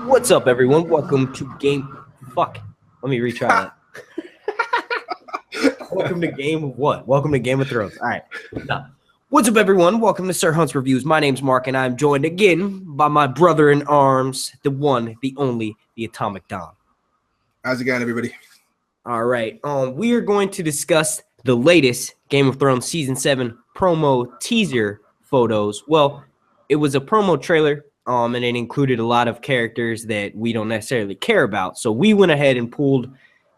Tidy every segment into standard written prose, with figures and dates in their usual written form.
What's up, everyone? Welcome to Game... Fuck. Let me retry that. Welcome to Game of what? Welcome to Game of Thrones. All right. Now, what's up, everyone? Welcome to Sir Hunt's Reviews. My name's Mark, and I'm joined again by my brother in arms, the one, the only, the Atomic Dom. How's it going, everybody? All right. We are going to discuss the latest Game of Thrones Season 7 promo teaser photos. Well, it was a promo trailer, and it included a lot of characters that we don't necessarily care about. So we went ahead and pulled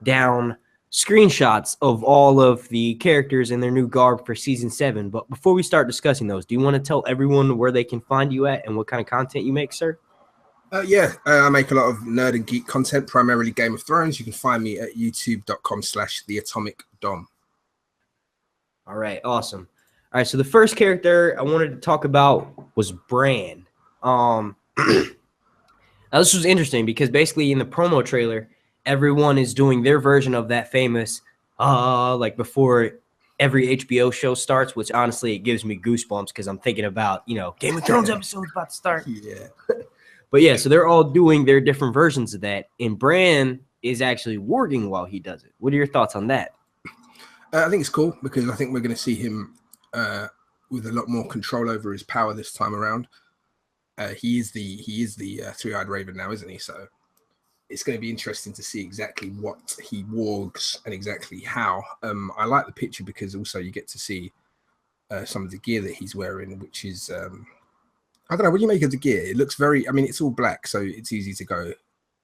down screenshots of all of the characters in their new garb for Season 7. But before we start discussing those, do you want to tell everyone where they can find you at and what kind of content you make, sir? I make a lot of nerd and geek content, primarily Game of Thrones. You can find me at youtube.com/theatomicdom. All right, awesome. All right, so the first character I wanted to talk about was Bran. Now this was interesting because basically in the promo trailer, everyone is doing their version of that famous like before every HBO show starts, which honestly it gives me goosebumps because I'm thinking about, you know, Game of Thrones episode's about to start. Yeah. But yeah, so they're all doing their different versions of that, and Bran is actually warging while he does it. What are your thoughts on that? I think it's cool because I think we're going to see him with a lot more control over his power this time around. He is the three-eyed raven now, isn't he? So it's going to be interesting to see exactly what he wargs and exactly how. I like the picture because also you get to see some of the gear that he's wearing, which is I don't know. What do you make of the gear? It looks very. I mean, it's all black, so it's easy to go.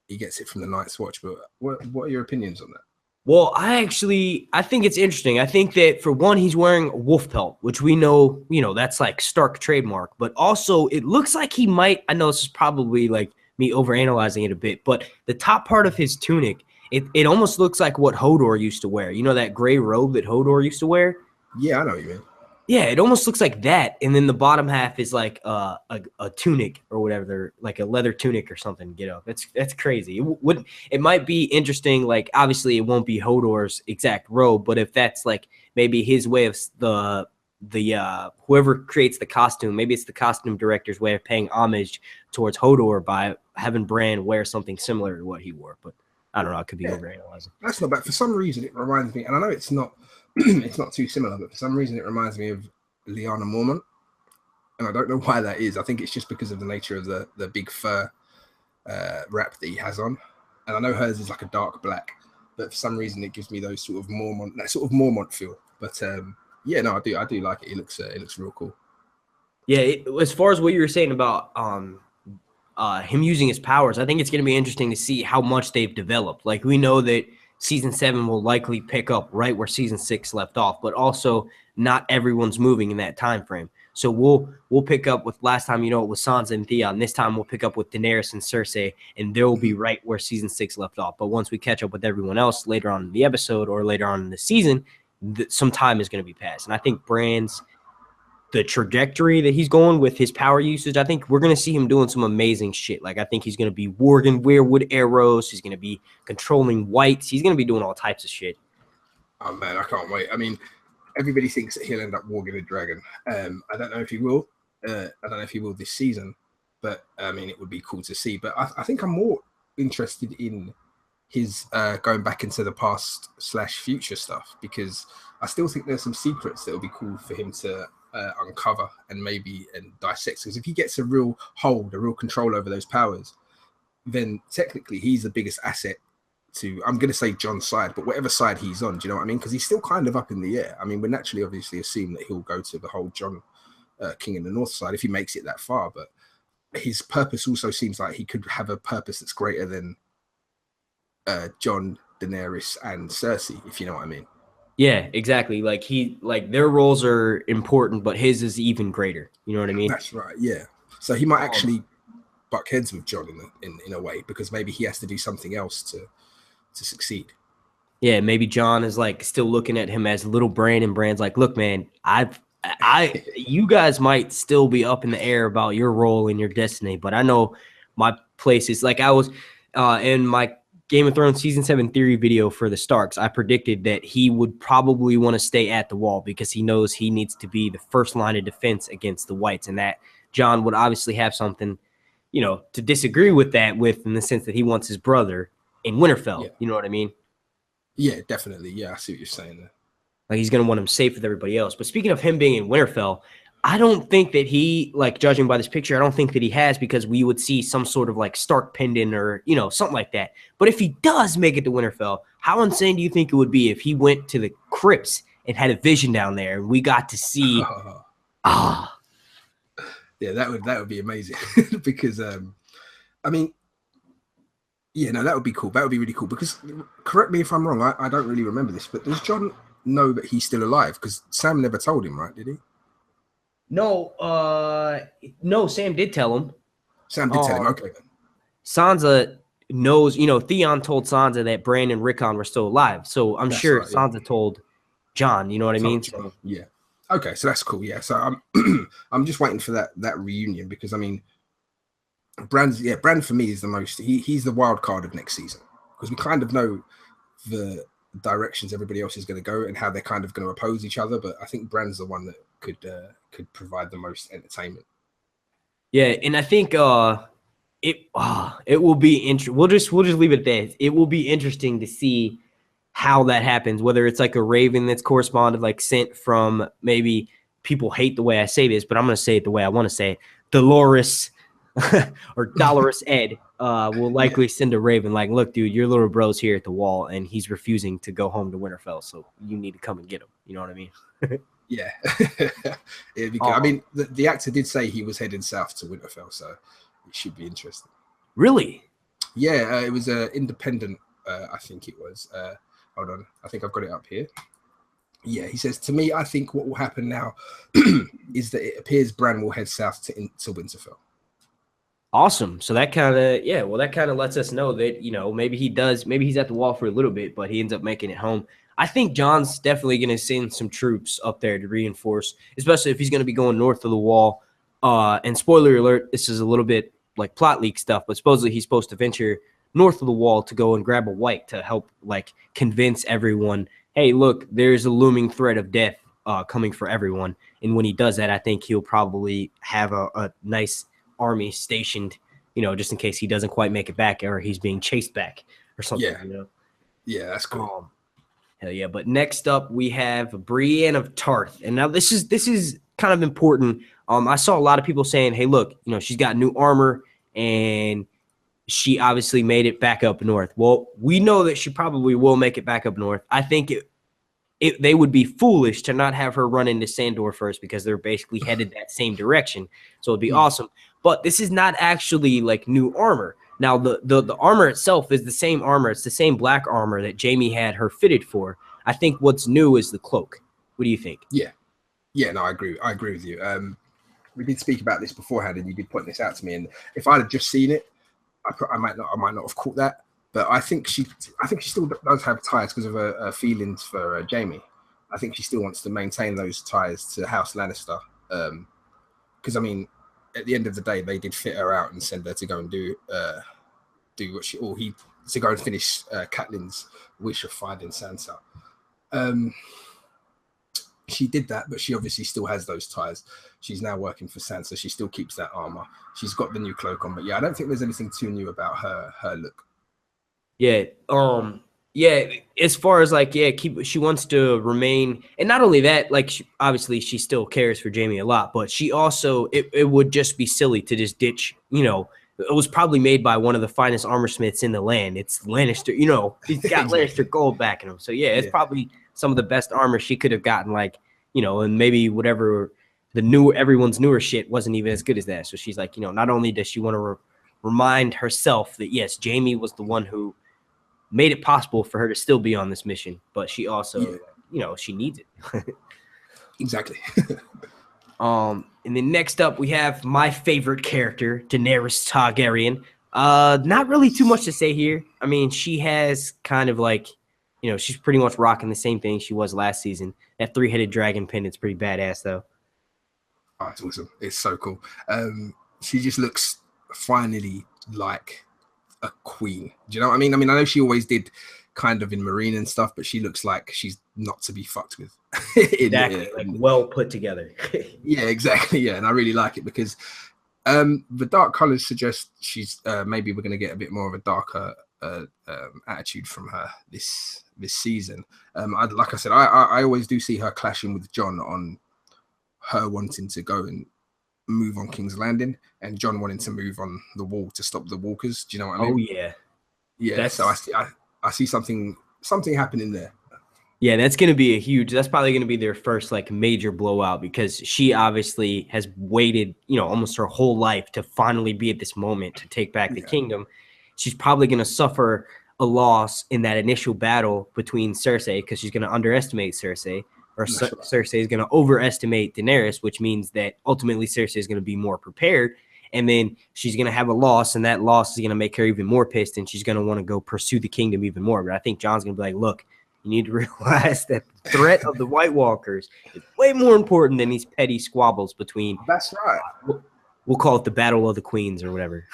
He gets it from the Night's Watch. But what are your opinions on that? Well, I think it's interesting. I think that for one, he's wearing a wolf pelt, which we know, that's like Stark trademark. But also, it looks like he might. I know this is probably like me overanalyzing it a bit, but the top part of his tunic, it almost looks like what Hodor used to wear. You know that gray robe that Hodor used to wear? Yeah, I know what you mean. Yeah, it almost looks like that, and then the bottom half is like a tunic or whatever, like a leather tunic or something. That's crazy. It might be interesting. Like obviously, it won't be Hodor's exact robe, but if that's like maybe his way of the whoever creates the costume, maybe it's the costume director's way of paying homage towards Hodor by having Bran wear something similar to what he wore. But I don't know. It could be overanalyzing. That's not bad. For some reason, it reminds me, and I know it's not. It's not too similar, but for some reason it reminds me of Lyanna Mormont, and I don't know why that is. I think it's just because of the nature of the big fur wrap that he has on, and I know hers is like a dark black, but for some reason it gives me that sort of Mormont feel. But yeah, no, I do like it. It looks real cool. Yeah, as far as what you were saying about him using his powers, I think it's going to be interesting to see how much they've developed. Like we know that Season 7 will likely pick up right where Season 6 left off, but also not everyone's moving in that time frame. So we'll pick up with last time, it was Sansa and Theon. This time we'll pick up with Daenerys and Cersei, and they'll be right where Season 6 left off. But once we catch up with everyone else later on in the episode or later on in the season, some time is going to be passed. And I think the trajectory that he's going with his power usage, I think we're going to see him doing some amazing shit. Like I think he's going to be warging weirwood arrows. He's going to be controlling whites. He's going to be doing all types of shit. Oh man, I can't wait. I mean, everybody thinks that he'll end up warging a dragon. I don't know if he will. I don't know if he will this season, but I mean, it would be cool to see. But I think I'm more interested in his going back into the past/future stuff, because I still think there's some secrets that will be cool for him to uncover and dissect. Because if he gets a real control over those powers, then technically he's the biggest asset to, I'm going to say Jon's side, but whatever side he's on, do you know what I mean? Because he's still kind of up in the air. I mean, we naturally obviously assume that he'll go to the whole Jon King in the North side if he makes it that far, but his purpose also seems like he could have a purpose that's greater than Jon, Daenerys, and Cersei, if you know what I mean. Yeah, exactly. Like their roles are important, but his is even greater. You know what I mean? That's right. Yeah. So he might actually buck heads with Jon in a way, because maybe he has to do something else to succeed. Yeah, maybe Jon is like still looking at him as little Bran, and Bran's like, look, man, you guys might still be up in the air about your role and your destiny, but I know my place is like I was in my Game of Thrones Season 7 theory video for the Starks. I predicted that he would probably want to stay at the wall because he knows he needs to be the first line of defense against the whites, and that Jon would obviously have something to disagree with that in the sense that he wants his brother in Winterfell. Yeah. You know what I mean? Yeah, definitely. Yeah, I see what you're saying there. Like he's going to want him safe with everybody else. But speaking of him being in Winterfell, I don't think that he, like judging by this picture, I don't think that he has, because we would see some sort of like Stark pendant or, something like that. But if he does make it to Winterfell, how insane do you think it would be if he went to the crypts and had a vision down there and we got to see, Yeah, that would be amazing because, I mean, yeah, no, that would be cool. That would be really cool because, correct me if I'm wrong, I don't really remember this, but does Jon know that he's still alive? Because Sam never told him, right? Did he? No, no, Sam did tell him. Sam did tell him. Okay. Sansa knows, Theon told Sansa that Bran and Rickon were still alive. So I'm sure right, Sansa told Jon, you know what I mean? Jon, yeah. Okay, so that's cool. Yeah. So I'm I'm just waiting for that reunion because I mean Bran for me is the most he's the wild card of next season because we kind of know the directions everybody else is going to go and how they're kind of going to oppose each other, but I think Bran's the one that could provide the most entertainment. Yeah, and I think it will be interesting. We'll just leave it at that. It will be interesting to see how that happens, whether it's like a raven that's corresponded, like sent from, maybe people hate the way I say this, but I'm going to say it the way I want to say it. Dolores or Dolores Ed will likely send a raven like, look, dude, your little bro's here at the wall and he's refusing to go home to Winterfell, so you need to come and get him. You know what I mean? Yeah. It'd be good. I mean, the actor did say he was heading south to Winterfell, so it should be interesting. Really? Yeah, it was independent, I think it was. Hold on, I think I've got it up here. Yeah, he says, to me, I think what will happen now is that it appears Bran will head south to Winterfell. Awesome. So that kind of lets us know that, maybe he's at the wall for a little bit, but he ends up making it home. I think Jon's definitely going to send some troops up there to reinforce, especially if he's going to be going north of the wall. And spoiler alert, this is a little bit like plot leak stuff, but supposedly he's supposed to venture north of the wall to go and grab a white to help like convince everyone, hey, look, there's a looming threat of death coming for everyone. And when he does that, I think he'll probably have a nice army stationed, just in case he doesn't quite make it back or he's being chased back or something. Yeah, yeah, that's cool. Hell yeah. But next up we have Brienne of Tarth. And now this is kind of important. I saw a lot of people saying, hey, look, she's got new armor and she obviously made it back up north. Well, we know that she probably will make it back up north. I think they would be foolish to not have her run into Sandor first because they're basically headed that same direction. So it'd be awesome. But this is not actually like new armor. Now, the armor itself is the same armor. It's the same black armor that Jaime had her fitted for. I think what's new is the cloak. What do you think? Yeah. Yeah, no, I agree. I agree with you. We did speak about this beforehand, and you did point this out to me. And if I'd have just seen it, I might not have caught that. But I think she still does have ties because of her feelings for Jaime. I think she still wants to maintain those ties to House Lannister. Because I mean, at the end of the day, they did fit her out and send her to go and do what to go and finish Catelyn's wish of finding Sansa. She did that, but she obviously still has those ties. She's now working for Sansa. She still keeps that armor. She's got the new cloak on, but yeah, I don't think there's anything too new about her look. Yeah. Yeah. As far as like, she wants to remain, and not only that, like obviously she still cares for Jaime a lot, but she also it would just be silly to just ditch. It was probably made by one of the finest armor smiths in the land. It's Lannister. He's got Lannister gold backing him. So yeah, it's probably some of the best armor she could have gotten. Like and maybe whatever everyone's newer shit wasn't even as good as that. So she's like, not only does she want to remind herself that yes, Jaime was the one who made it possible for her to still be on this mission, but she also, she needs it. Exactly. And then next up we have my favorite character, Daenerys Targaryen. Not really too much to say here. I mean, she has kind of like, she's pretty much rocking the same thing she was last season. That 3-headed dragon pendant's pretty badass though. Oh, it's awesome. It's so cool. She just looks finally like a queen. Do you know what I mean? I know she always did kind of in Marine and stuff, but she looks like she's not to be fucked with. Exactly. Like well put together. Yeah, exactly. Yeah, and I really like it because The dark colors suggest she's maybe we're going to get a bit more of a darker attitude from her this season. Like I said, I always do see her clashing with Jon on her wanting to go and move on King's Landing, and Jon wanting to move on the wall to stop the walkers. Do you know what I mean? Oh yeah, yeah. So I see something happening there. Yeah, that's going to be that's probably going to be their first like major blowout, because she obviously has waited, almost her whole life to finally be at this moment to take back the kingdom. She's probably going to suffer a loss in that initial battle between Cersei, because she's going to underestimate Cersei, or Cersei is going to overestimate Daenerys, which means that ultimately Cersei is going to be more prepared. And then she's going to have a loss, and that loss is going to make her even more pissed, and she's going to want to go pursue the kingdom even more. But I think Jon's going to be like, look, you need to realize that the threat of the White Walkers is way more important than these petty squabbles between. That's right. We'll call it the Battle of the Queens or whatever.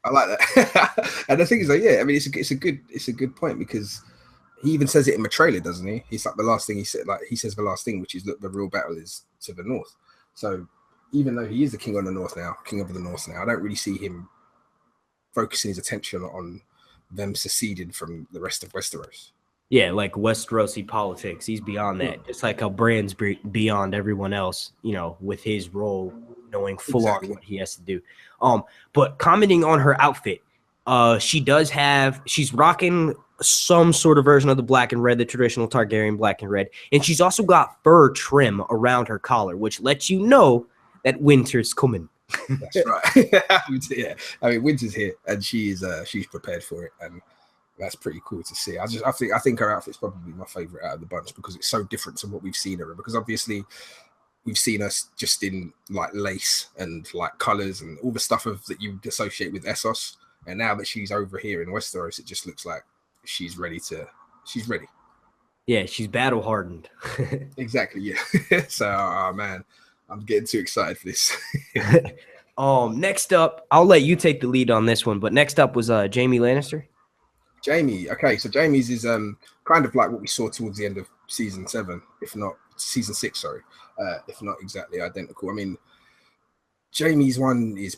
I like that. And the thing is, like, yeah, I mean, it's a good point, because he even says it in the trailer, doesn't he? He's like the last thing he said. Like he says the last thing, which is, look, the real battle is to the north. So even though he is the king of the north now, I don't really see him focusing his attention on them seceding from the rest of Westeros. Yeah, like Westerosi politics. He's beyond that. It's like how Bran's beyond everyone else, with his role, knowing full on what he has to do. But commenting on her outfit, she's rocking some sort of version of the black and red, the traditional Targaryen black and red. And she's also got fur trim around her collar, which lets you know that winter's coming. That's right. Yeah. I mean, winter's here, and she's prepared for it. And that's pretty cool to see. I think her outfit's probably my favorite out of the bunch, because it's so different to what we've seen her in. Because obviously we've seen us just in like lace and like colors and all the stuff that you associate with Essos. And now that she's over here in Westeros, it just looks like she's ready. Yeah, she's battle hardened. Exactly. Yeah. So, man, I'm getting too excited for this. Next up, I'll let you take the lead on this one. But next up was Jaime Lannister. Jaime, okay, so Jaime's is kind of like what we saw towards the end of season 7, if not season 6, sorry, if not exactly identical. I mean, Jaime's one is,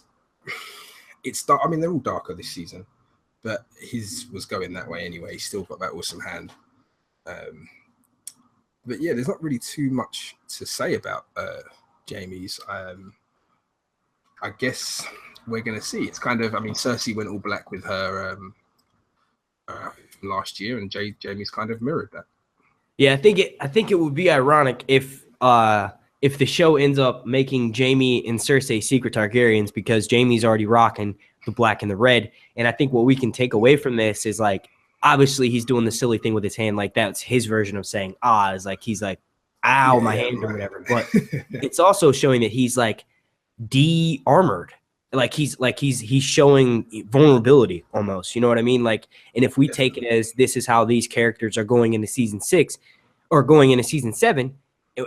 it's dark. I mean, they're all darker this season, but his was going that way anyway. He's still got that awesome hand. But yeah, there's not really too much to say about Jaime's. I guess we're gonna see. It's kind of, I mean, Cersei went all black with her last year, and Jaime's kind of mirrored that. Yeah, I think it would be ironic if the show ends up making Jaime and Cersei secret Targaryens, because Jaime's already rocking the black and the red. And I think what we can take away from this is, like, obviously he's doing the silly thing with his hand, like that's his version of saying is like he's like, ow, my hand or whatever. But it's also showing that he's like de-armored. Like he's showing vulnerability almost, you know what I mean? Like, and if we take it as this is how these characters are going into season 6 or going into season 7,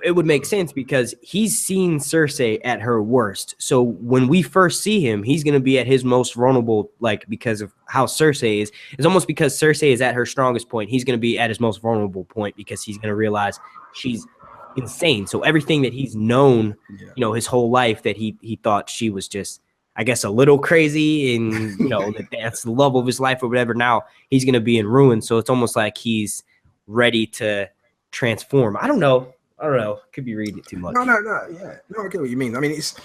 it would make sense, because he's seen Cersei at her worst. So when we first see him, he's going to be at his most vulnerable, like, because of how Cersei is. It's almost because Cersei is at her strongest point. He's going to be at his most vulnerable point, because he's going to realize she's insane. So everything that he's known, his whole life, that he thought she was just, I guess, a little crazy, and that's the love of his life or whatever. Now he's going to be in ruin. So it's almost like he's ready to transform. I don't know. Could be reading it too much. No. Yeah. No, I get what you mean. I mean, it's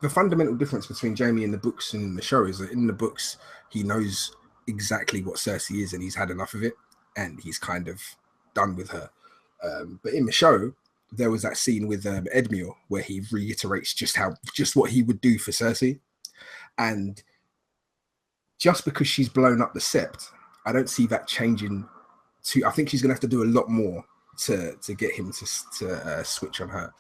the fundamental difference between Jaime in the books and in the show is that in the books, he knows exactly what Cersei is, and he's had enough of it, and he's kind of done with her. But in the show, there was that scene with Edmure where he reiterates just what he would do for Cersei. And just because she's blown up the sept, I don't see that changing. I think she's going to have to do a lot more to get him to switch on her.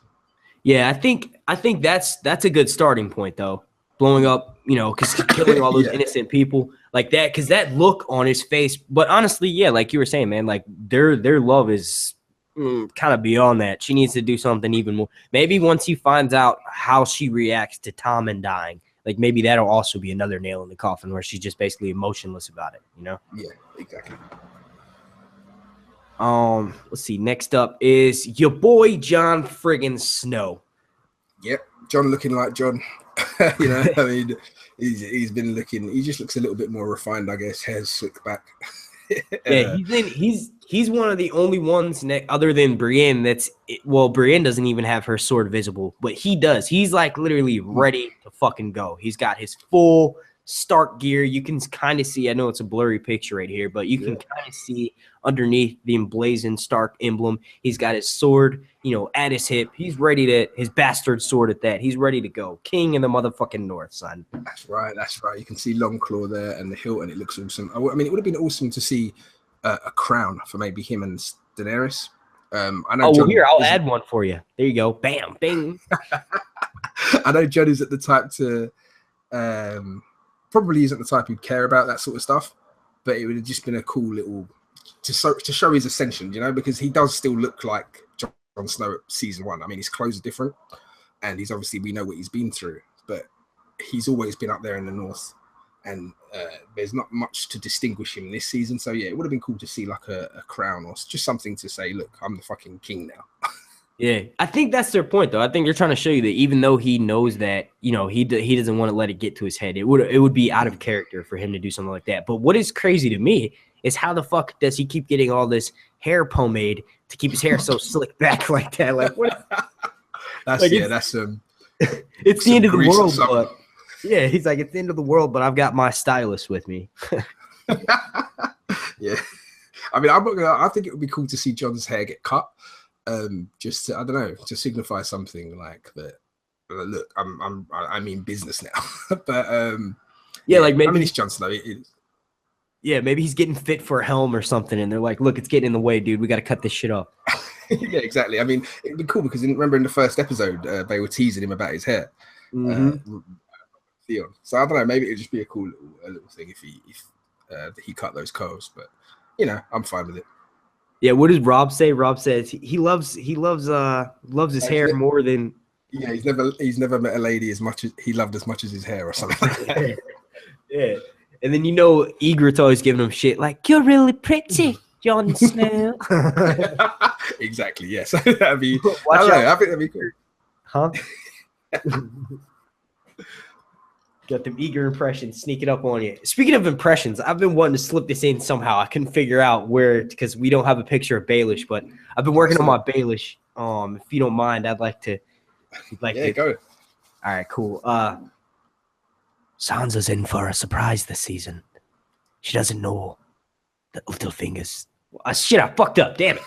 Yeah, I think that's a good starting point, though. Blowing up, because killing all those innocent people like that, because that look on his face. But honestly, yeah, like you were saying, man, like their love is kind of beyond that. She needs to do something even more. Maybe once he finds out how she reacts to Tommen dying, like maybe that'll also be another nail in the coffin, where she's just basically emotionless about it, Yeah, exactly. Let's see. Next up is your boy Jon friggin' Snow. Yep, John looking like John. You know, I mean, he's been looking. He just looks a little bit more refined, I guess. Hair's slicked back. Yeah, he's one of the only ones other than Brienne well, Brienne doesn't even have her sword visible, but he does. He's like literally ready to fucking go. He's got his full Stark gear. You can kind of see, I know it's a blurry picture right here, but you can kind of see underneath the emblazoned Stark emblem. He's got his sword, at his hip. He's ready his bastard sword at that. He's ready to go. King in the motherfucking North, son. That's right. You can see Longclaw there and the hilt, and it looks awesome. I mean, it would have been awesome to see a crown for maybe him and Daenerys. I know. Well, here, I'll add one for you. There you go. Bam, bing. I know John isn't the type to, probably isn't the type who'd care about that sort of stuff, but it would have just been a cool little, to show his ascension, because he does still look like Jon Snow at season 1. I mean, his clothes are different, and he's obviously, we know what he's been through, but he's always been up there in the North, and there's not much to distinguish him this season. So yeah, it would have been cool to see like a crown or just something to say, look, I'm the fucking king now. Yeah, I think that's their point, though. I think they're trying to show you that even though he knows that, he doesn't want to let it get to his head, it would be out of character for him to do something like that. But what is crazy to me is how the fuck does he keep getting all this hair pomade to keep his hair so slicked back like that? Like what? That's like that's it's the end of the world, but yeah, he's like, it's the end of the world, but I've got my stylist with me. Yeah, I mean, I think it would be cool to see Jon's hair get cut. Just to, I don't know, to signify something like that. Look, I mean business now, but yeah, like maybe it's Jon Snow. Yeah, maybe he's getting fit for a helm or something, and they're like, "Look, it's getting in the way, dude. We got to cut this shit off." Yeah, exactly. I mean, it'd be cool because remember in the first episode, they were teasing him about his hair. Mm-hmm. Theon. So I don't know. Maybe it'd just be a cool little thing if he cut those curls. But I'm fine with it. Yeah, what does Rob say? Rob says he loves his hair more than. Yeah, he's never met a lady as much as he loved as much as his hair or something. Yeah, and then Egret's always giving him shit like, "You're really pretty, Jon Snow." Exactly. Yes, that'd be. I think that'd be cool. Huh? Got them eager impressions sneaking up on you. Speaking of impressions, I've been wanting to slip this in somehow. I couldn't figure out where, because we don't have a picture of Baelish, but I've been working on my Baelish. If you don't mind, I'd like to. Yeah, go. All right, cool. Sansa's in for a surprise this season. She doesn't know that Littlefinger's. Shit, I fucked up. Damn it.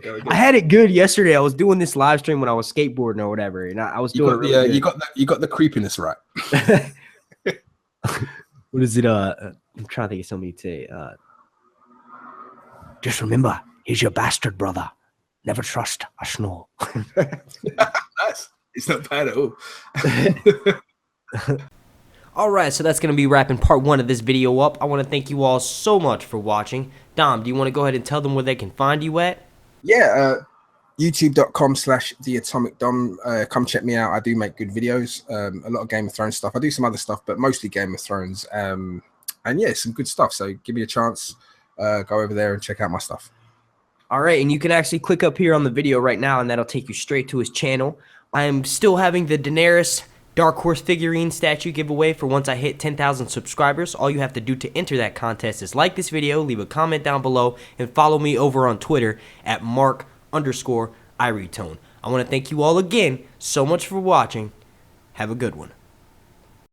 Go. I had it good yesterday. I was doing this live stream when I was skateboarding or whatever, and I was doing it really good. You got the creepiness right. What is it? I'm trying to think of something to say. Just remember, he's your bastard brother. Never trust a Snow. Nice. It's not bad at all. All right, so that's going to be wrapping part 1 of this video up. I want to thank you all so much for watching. Dom, do you want to go ahead and tell them where they can find you at? Yeah, youtube.com/theatomicdom. Come check me out. I do make good videos. A lot of Game of Thrones stuff. I do some other stuff, but mostly Game of Thrones. And yeah, some good stuff. So give me a chance. Go over there and check out my stuff. All right, and you can actually click up here on the video right now, and that'll take you straight to his channel. I am still having the Daenerys Dark Horse figurine statue giveaway for once I hit 10,000 subscribers. All you have to do to enter that contest is like this video, leave a comment down below, and follow me over on Twitter at @Mark_Iretone. I want to thank you all again so much for watching. Have a good one.